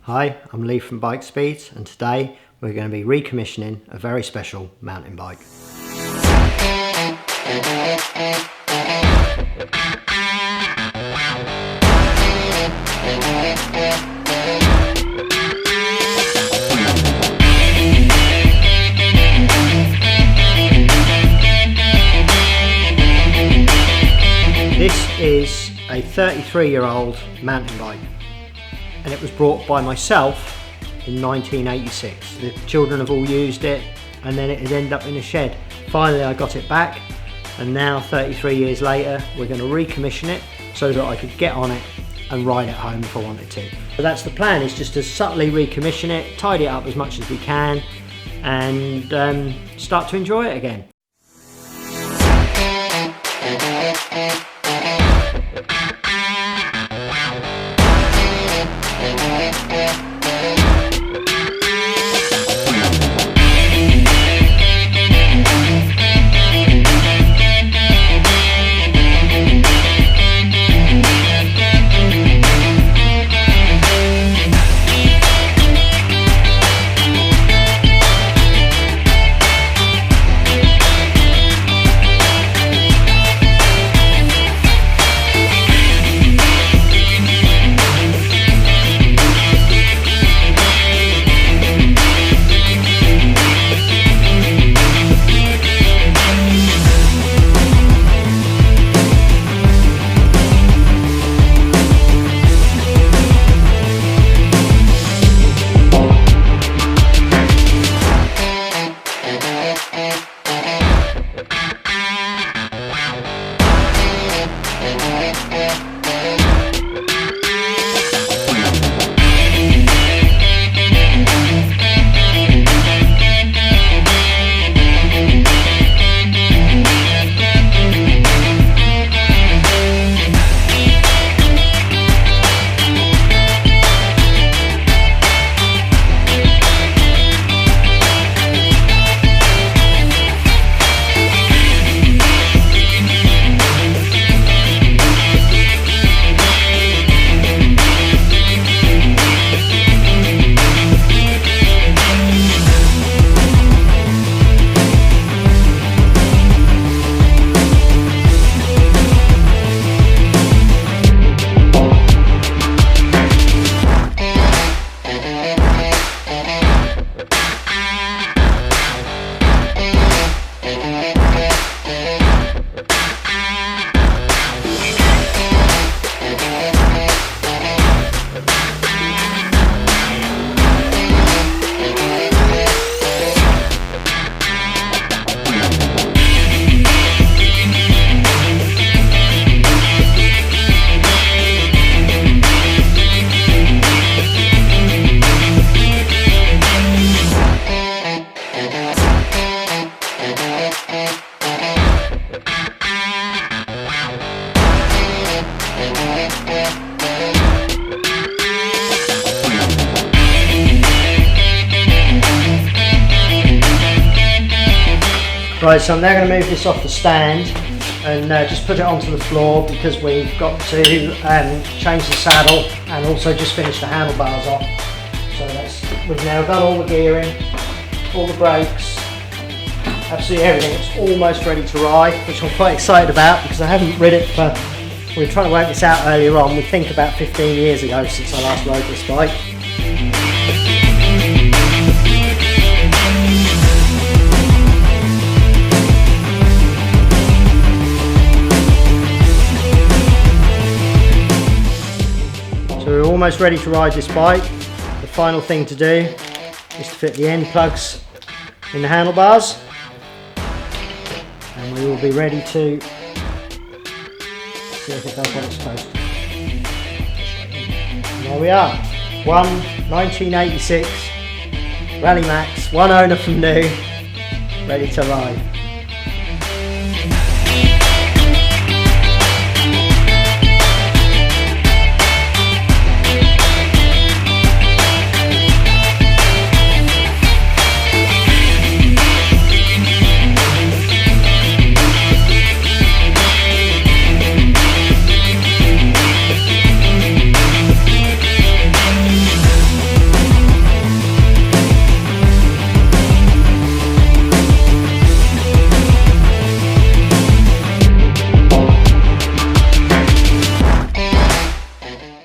Hi, I'm Lee from Bikespeeds, and today we're going to be recommissioning a very special mountain bike. This is a 33-year-old mountain bike, and it was brought by myself in 1986. The children have all used it, and then it had ended up in a shed. Finally I got it back, and now 33 years later we're going to recommission it so that I could get on it and ride it home if I wanted to. So that's the plan, is just to subtly recommission it, tidy it up as much as we can, and start to enjoy it again. Right, so I'm now going to move this off the stand and just put it onto the floor, because we've got to change the saddle and also just finish the handlebars off. So we've now done all the gearing, all the brakes, absolutely everything. It's almost ready to ride, which I'm quite excited about, because I haven't rid it for, we were trying to work this out earlier on, we think about 15 years ago since I last rode this bike. So we're almost ready to ride this bike. The final thing to do is to fit the end plugs in the handlebars, and we will be ready to see if it does what it's supposed to. And there we are, 1986 Raleigh Max, one owner from new, ready to ride.